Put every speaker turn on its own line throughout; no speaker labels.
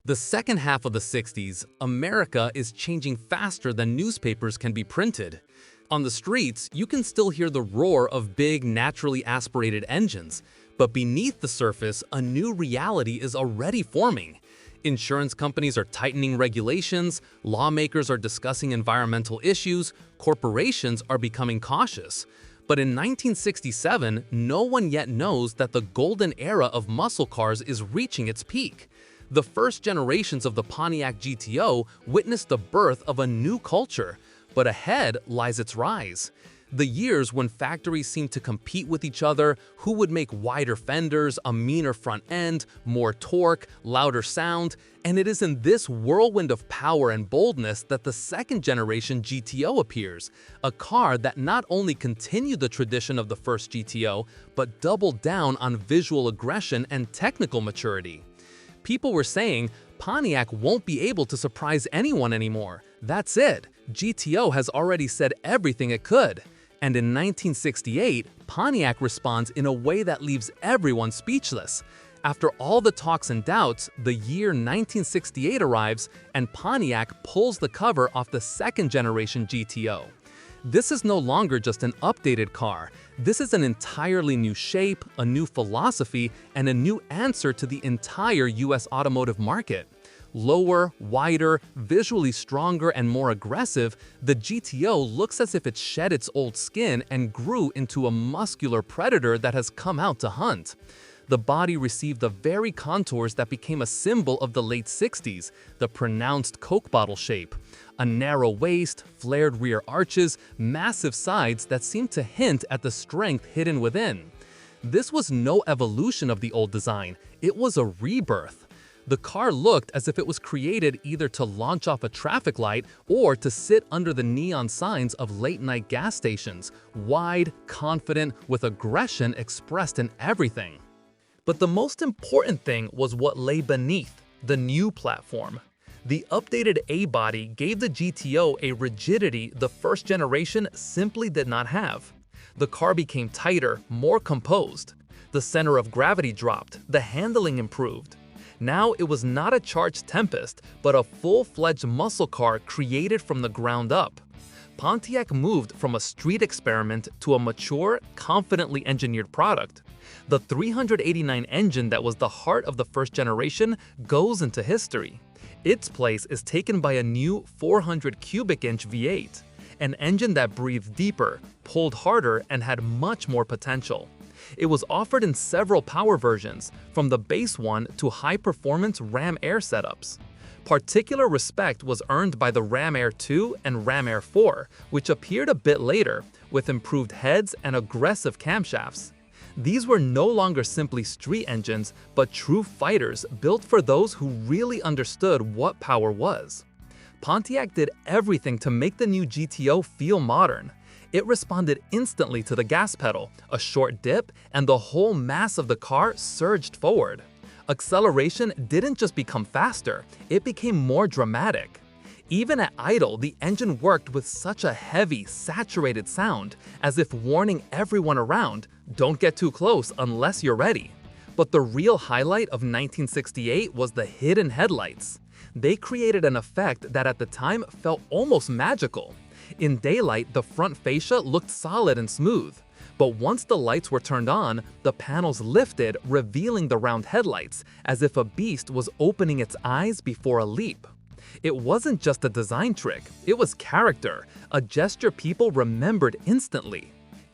The second half of the 60s, America is changing faster than newspapers can be printed. On the streets, you can still hear the roar of big, naturally aspirated engines, but beneath the surface, a new reality is already forming. Insurance companies are tightening regulations, lawmakers are discussing environmental issues, corporations are becoming cautious. But in 1967, no one yet knows that the golden era of muscle cars is reaching its peak. The first generations of the Pontiac GTO witnessed the birth of a new culture, but ahead lies its rise. The years when factories seemed to compete with each other, who would make wider fenders, a meaner front end, more torque, louder sound, and it is in this whirlwind of power and boldness that the second generation GTO appears, a car that not only continued the tradition of the first GTO, but doubled down on visual aggression and technical maturity. People were saying, Pontiac won't be able to surprise anyone anymore. That's it. GTO has already said everything it could. And in 1968, Pontiac responds in a way that leaves everyone speechless. After all the talks and doubts, the year 1968 arrives and Pontiac pulls the cover off the second generation GTO. This is no longer just an updated car. This is an entirely new shape, a new philosophy, and a new answer to the entire US automotive market. Lower, wider, visually stronger, and more aggressive, the GTO looks as if it shed its old skin and grew into a muscular predator that has come out to hunt. The body received the very contours that became a symbol of the late 60s, the pronounced Coke bottle shape. A narrow waist, flared rear arches, massive sides that seemed to hint at the strength hidden within. This was no evolution of the old design, it was a rebirth. The car looked as if it was created either to launch off a traffic light or to sit under the neon signs of late-night gas stations, wide, confident, with aggression expressed in everything. But the most important thing was what lay beneath, the new platform. The updated A-body gave the GTO a rigidity the first generation simply did not have. The car became tighter, more composed. The center of gravity dropped, the handling improved. Now it was not a charged Tempest, but a full-fledged muscle car created from the ground up. Pontiac moved from a street experiment to a mature, confidently engineered product. The 389 engine that was the heart of the first generation goes into history. Its place is taken by a new 400 cubic inch V8, an engine that breathed deeper, pulled harder, and had much more potential. It was offered in several power versions, from the base one to high-performance Ram Air setups. Particular respect was earned by the Ram Air 2 and Ram Air 4, which appeared a bit later, with improved heads and aggressive camshafts. These were no longer simply street engines, but true fighters built for those who really understood what power was. Pontiac did everything to make the new GTO feel modern. It responded instantly to the gas pedal, a short dip, and the whole mass of the car surged forward. Acceleration didn't just become faster, it became more dramatic. Even at idle, the engine worked with such a heavy, saturated sound, as if warning everyone around, don't get too close unless you're ready. But the real highlight of 1968 was the hidden headlights. They created an effect that at the time felt almost magical. In daylight, the front fascia looked solid and smooth. But once the lights were turned on, the panels lifted, revealing the round headlights, as if a beast was opening its eyes before a leap. It wasn't just a design trick, it was character, a gesture people remembered instantly.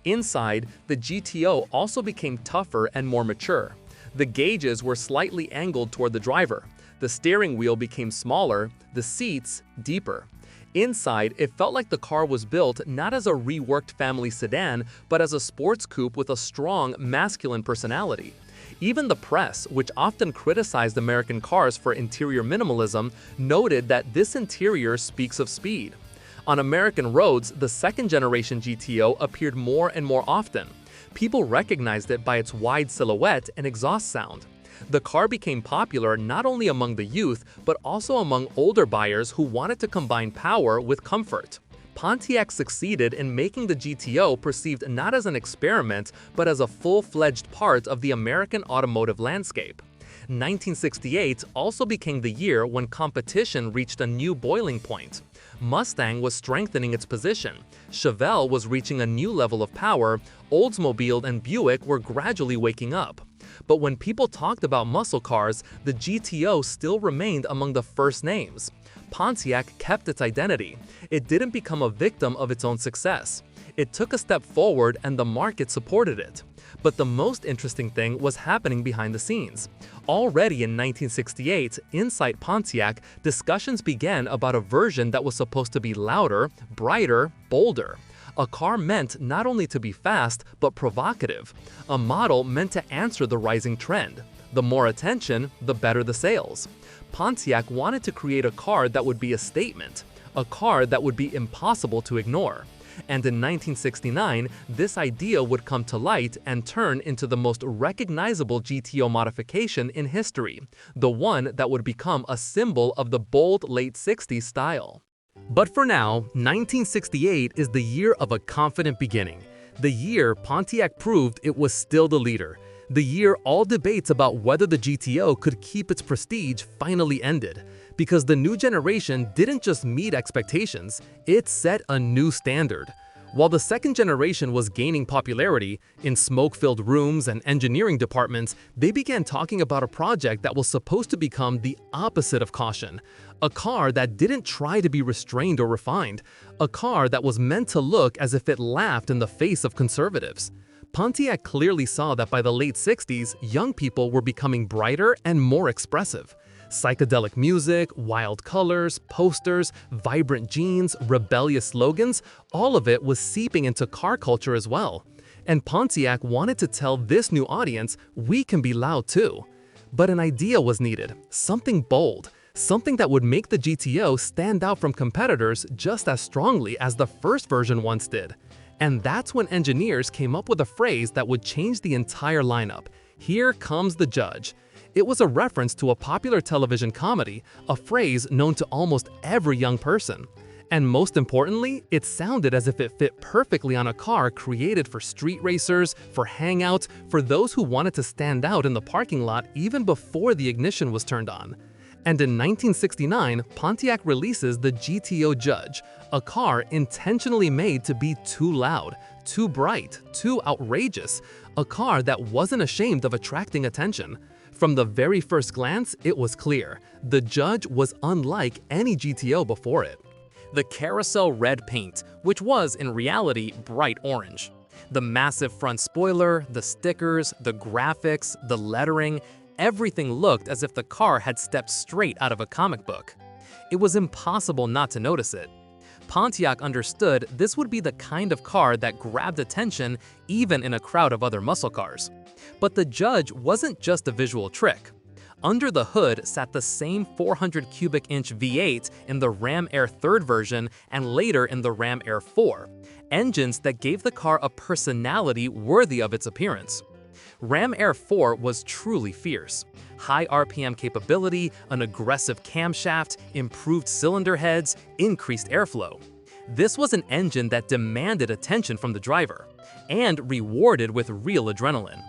Inside, the GTO also became tougher and more mature. The gauges were slightly angled toward the driver. The steering wheel became smaller, the seats deeper. Inside, it felt like the car was built not as a reworked family sedan, but as a sports coupe with a strong, masculine personality. Even the press, which often criticized American cars for interior minimalism, noted that this interior speaks of speed. On American roads, the second-generation GTO appeared more and more often. People recognized it by its wide silhouette and exhaust sound. The car became popular not only among the youth, but also among older buyers who wanted to combine power with comfort. Pontiac succeeded in making the GTO perceived not as an experiment, but as a full-fledged part of the American automotive landscape. 1968 also became the year when competition reached a new boiling point. Mustang was strengthening its position, Chevelle was reaching a new level of power, Oldsmobile and Buick were gradually waking up. But when people talked about muscle cars, the GTO still remained among the first names. Pontiac kept its identity. It didn't become a victim of its own success. It took a step forward and the market supported it. But the most interesting thing was happening behind the scenes. Already in 1968, inside Pontiac, discussions began about a version that was supposed to be louder, brighter, bolder. A car meant not only to be fast, but provocative. A model meant to answer the rising trend. The more attention, the better the sales. Pontiac wanted to create a car that would be a statement, a car that would be impossible to ignore. And in 1969, this idea would come to light and turn into the most recognizable GTO modification in history, the one that would become a symbol of the bold late 60s style. But for now, 1968 is the year of a confident beginning. The year Pontiac proved it was still the leader. The year all debates about whether the GTO could keep its prestige finally ended. Because the new generation didn't just meet expectations, it set a new standard. While the second generation was gaining popularity, in smoke-filled rooms and engineering departments, they began talking about a project that was supposed to become the opposite of caution. A car that didn't try to be restrained or refined. A car that was meant to look as if it laughed in the face of conservatives. Pontiac clearly saw that by the late 60s, young people were becoming brighter and more expressive. Psychedelic music, wild colors, posters, vibrant jeans, rebellious slogans, all of it was seeping into car culture as well. And Pontiac wanted to tell this new audience, we can be loud too. But an idea was needed, something bold, something that would make the GTO stand out from competitors just as strongly as the first version once did. And that's when engineers came up with a phrase that would change the entire lineup. Here comes the judge. It was a reference to a popular television comedy, a phrase known to almost every young person. And most importantly, it sounded as if it fit perfectly on a car created for street racers, for hangouts, for those who wanted to stand out in the parking lot even before the ignition was turned on. And in 1969, Pontiac releases the GTO Judge, a car intentionally made to be too loud, too bright, too outrageous, a car that wasn't ashamed of attracting attention. From the very first glance, it was clear. The Judge was unlike any GTO before it. The carousel red paint, which was in reality bright orange. The massive front spoiler, the stickers, the graphics, the lettering, everything looked as if the car had stepped straight out of a comic book. It was impossible not to notice it. Pontiac understood this would be the kind of car that grabbed attention even in a crowd of other muscle cars. But the Judge wasn't just a visual trick. Under the hood sat the same 400 cubic inch V8 in the Ram Air 3rd version and later in the Ram Air 4, engines that gave the car a personality worthy of its appearance. Ram Air 4 was truly fierce. High RPM capability, an aggressive camshaft, improved cylinder heads, increased airflow. This was an engine that demanded attention from the driver and rewarded with real adrenaline.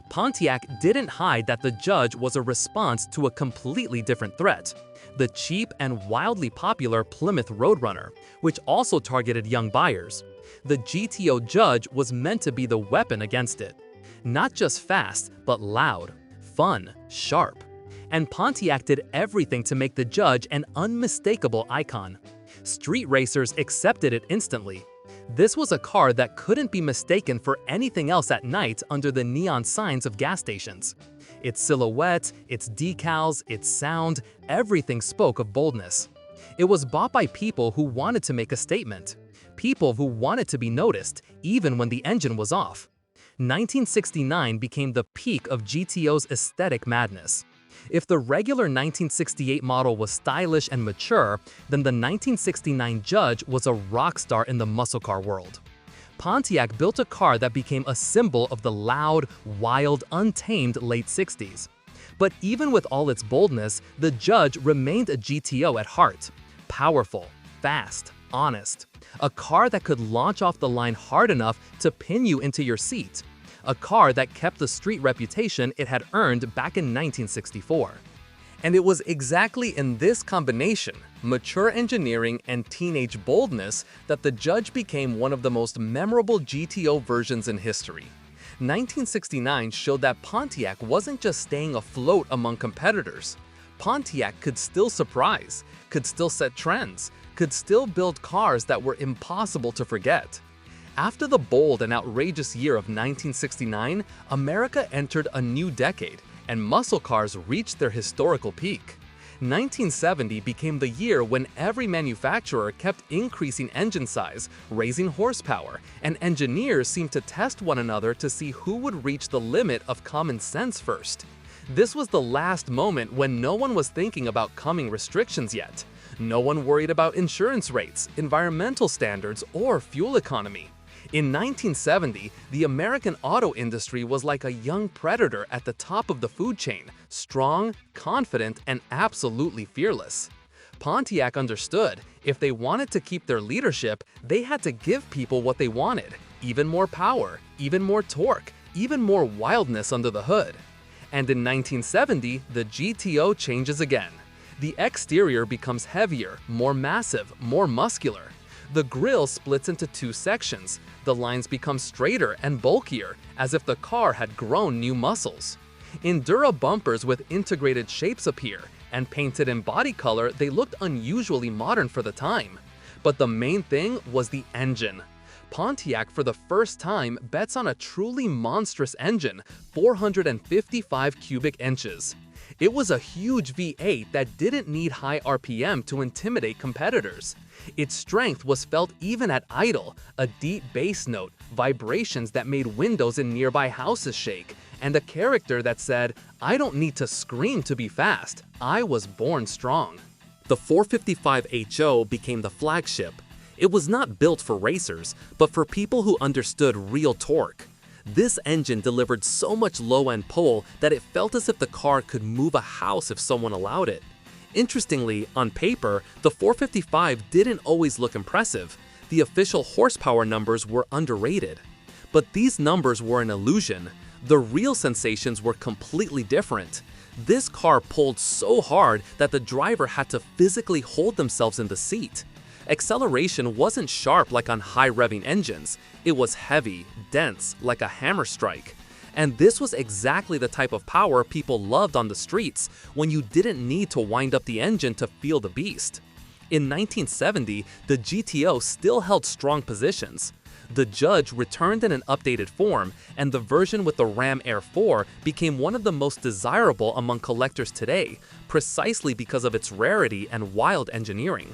Pontiac didn't hide that the Judge was a response to a completely different threat, the cheap and wildly popular Plymouth Roadrunner, which also targeted young buyers. The GTO Judge was meant to be the weapon against it. Not just fast, but loud, fun, sharp. And Pontiac did everything to make the Judge an unmistakable icon. Street racers accepted it instantly. This was a car that couldn't be mistaken for anything else at night under the neon signs of gas stations. Its silhouette, its decals, its sound, everything spoke of boldness. It was bought by people who wanted to make a statement. People who wanted to be noticed, even when the engine was off. 1969 became the peak of GTO's aesthetic madness. If the regular 1968 model was stylish and mature, then the 1969 Judge was a rock star in the muscle car world. Pontiac built a car that became a symbol of the loud, wild, untamed late 60s. But even with all its boldness, the Judge remained a GTO at heart. Powerful, fast, honest. A car that could launch off the line hard enough to pin you into your seat. a car that kept the street reputation it had earned back in 1964. And it was exactly in this combination, mature engineering and teenage boldness, that the Judge became one of the most memorable GTO versions in history. 1969 showed that Pontiac wasn't just staying afloat among competitors. Pontiac could still surprise, could still set trends, could still build cars that were impossible to forget. After the bold and outrageous year of 1969, America entered a new decade, and muscle cars reached their historical peak. 1970 became the year when every manufacturer kept increasing engine size, raising horsepower, and engineers seemed to test one another to see who would reach the limit of common sense first. This was the last moment when no one was thinking about coming restrictions yet. No one worried about insurance rates, environmental standards, or fuel economy. In 1970, the American auto industry was like a young predator at the top of the food chain, strong, confident, and absolutely fearless. Pontiac understood if they wanted to keep their leadership, they had to give people what they wanted: even more power, even more torque, even more wildness under the hood. And in 1970, the GTO changes again. The exterior becomes heavier, more massive, more muscular. The grille splits into two sections. The lines become straighter and bulkier, as if the car had grown new muscles. Endura bumpers with integrated shapes appear, and painted in body color, they looked unusually modern for the time. But the main thing was the engine. Pontiac, for the first time, bets on a truly monstrous engine, 455 cubic inches. It was a huge V8 that didn't need high RPM to intimidate competitors. Its strength was felt even at idle, a deep bass note, vibrations that made windows in nearby houses shake, and a character that said, "I don't need to scream to be fast, I was born strong." The 455 HO became the flagship. It was not built for racers, but for people who understood real torque. This engine delivered so much low-end pull that it felt as if the car could move a house if someone allowed it. Interestingly, on paper, the 455 didn't always look impressive. The official horsepower numbers were underrated. But these numbers were an illusion. The real sensations were completely different. This car pulled so hard that the driver had to physically hold themselves in the seat. Acceleration wasn't sharp like on high-revving engines. It was heavy, dense, like a hammer strike. And this was exactly the type of power people loved on the streets, when you didn't need to wind up the engine to feel the beast. In 1970, the GTO still held strong positions. The Judge returned in an updated form, and the version with the Ram Air 4 became one of the most desirable among collectors today, precisely because of its rarity and wild engineering.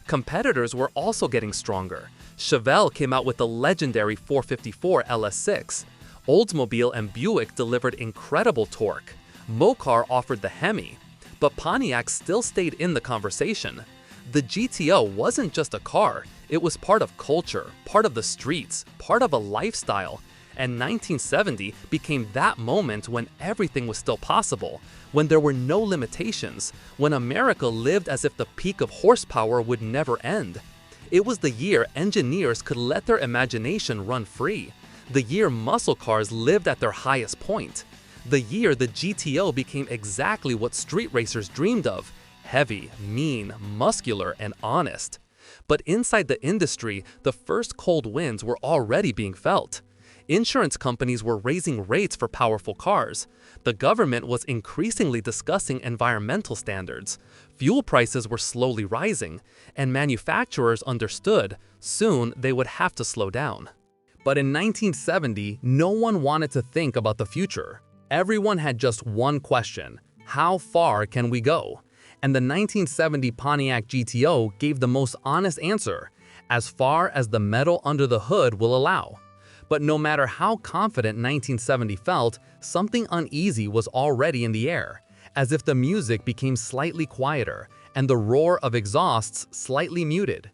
Competitors were also getting stronger. Chevelle came out with the legendary 454 LS6. Oldsmobile and Buick delivered incredible torque. Mokar offered the Hemi. But Pontiac still stayed in the conversation. The GTO wasn't just a car, it was part of culture, part of the streets, part of a lifestyle. And 1970 became that moment when everything was still possible, when there were no limitations, when America lived as if the peak of horsepower would never end. It was the year engineers could let their imagination run free, the year muscle cars lived at their highest point, the year the GTO became exactly what street racers dreamed of: heavy, mean, muscular, and honest. But inside the industry, the first cold winds were already being felt. Insurance companies were raising rates for powerful cars. The government was increasingly discussing environmental standards. Fuel prices were slowly rising, and manufacturers understood soon they would have to slow down. But in 1970, no one wanted to think about the future. Everyone had just one question: how far can we go? And the 1970 Pontiac GTO gave the most honest answer: as far as the metal under the hood will allow. But no matter how confident 1970 felt, something uneasy was already in the air, as if the music became slightly quieter and the roar of exhausts slightly muted.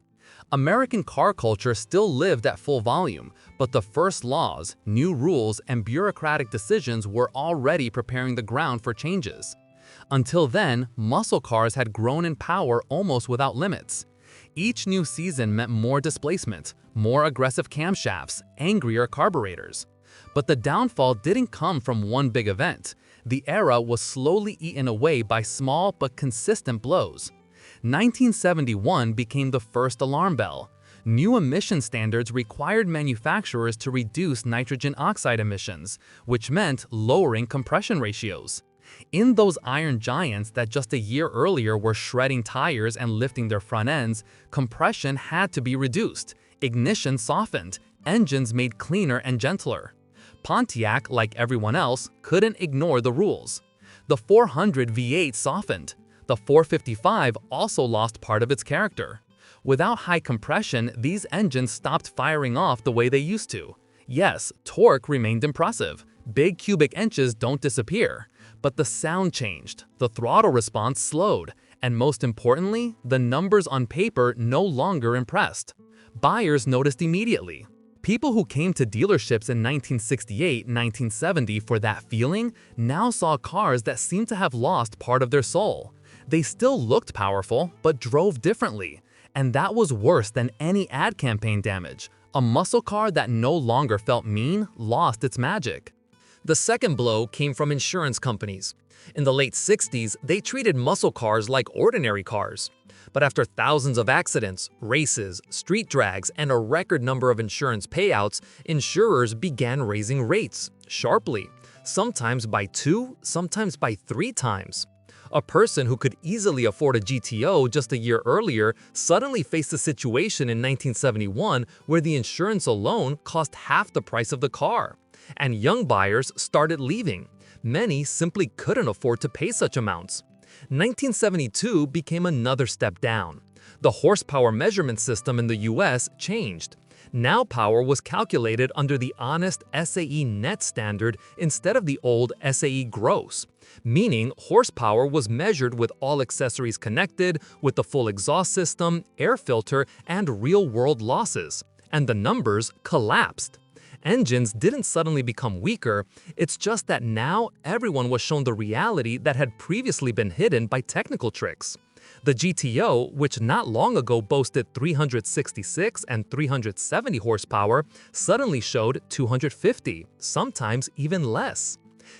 American car culture still lived at full volume, but the first laws, new rules, and bureaucratic decisions were already preparing the ground for changes. Until then, muscle cars had grown in power almost without limits. Each new season meant more displacement, more aggressive camshafts, angrier carburetors. But the downfall didn't come from one big event. The era was slowly eaten away by small but consistent blows. 1971 became the first alarm bell. New emission standards required manufacturers to reduce nitrogen oxide emissions, which meant lowering compression ratios. In those iron giants that just a year earlier were shredding tires and lifting their front ends, compression had to be reduced, ignition softened, engines made cleaner and gentler. Pontiac, like everyone else, couldn't ignore the rules. The 400 V8 softened. The 455 also lost part of its character. Without high compression, these engines stopped firing off the way they used to. Yes, torque remained impressive. Big cubic inches don't disappear. But the sound changed, the throttle response slowed, and most importantly, the numbers on paper no longer impressed. Buyers noticed immediately. People who came to dealerships in 1968-1970 for that feeling now saw cars that seemed to have lost part of their soul. They still looked powerful, but drove differently. And that was worse than any ad campaign damage. A muscle car that no longer felt mean lost its magic.
The second blow came from insurance companies. In the late 60s, they treated muscle cars like ordinary cars. But after thousands of accidents, races, street drags, and a record number of insurance payouts, insurers began raising rates, sharply, sometimes by 2, sometimes by 3 times. A person who could easily afford a GTO just a year earlier suddenly faced a situation in 1971 where the insurance alone cost half the price of the car. And young buyers started leaving. Many simply couldn't afford to pay such amounts. 1972 became another step down. The horsepower measurement system in the US changed. Now power was calculated under the honest SAE net standard instead of the old SAE gross, meaning horsepower was measured with all accessories connected, with the full exhaust system, air filter, and real-world losses. And the numbers collapsed. Engines didn't suddenly become weaker, it's just that now everyone was shown the reality that had previously been hidden by technical tricks. The GTO, which not long ago boasted 366 and 370 horsepower, suddenly showed 250, sometimes even less.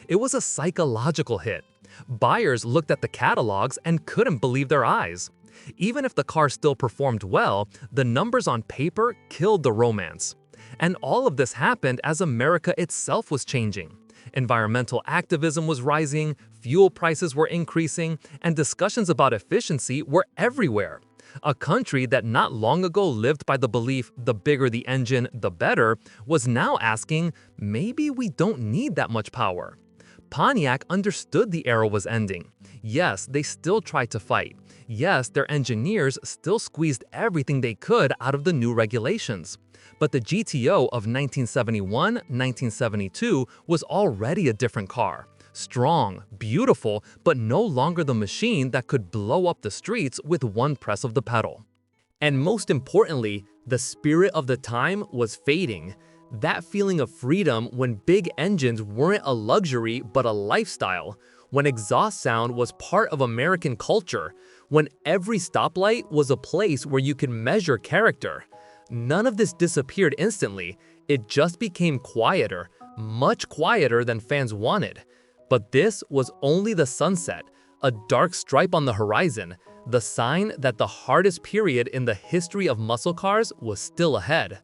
It was a psychological hit. Buyers looked at the catalogs and couldn't believe their eyes. Even if the car still performed well, the numbers on paper killed the romance. And all of this happened as America itself was changing. Environmental activism was rising, fuel prices were increasing, and discussions about efficiency were everywhere. A country that not long ago lived by the belief the bigger the engine, the better, was now asking, maybe we don't need that much power. Pontiac understood the era was ending. Yes, they still tried to fight. Yes, their engineers still squeezed everything they could out of the new regulations. But the GTO of 1971-1972 was already a different car. Strong, beautiful, but no longer the machine that could blow up the streets with one press of the pedal. And most importantly, the spirit of the time was fading. That feeling of freedom when big engines weren't a luxury but a lifestyle, when exhaust sound was part of American culture, when every stoplight was a place where you could measure character. None of this disappeared instantly, it just became quieter, much quieter than fans wanted. But this was only the sunset, a dark stripe on the horizon, the sign that the hardest period in the history of muscle cars was still ahead.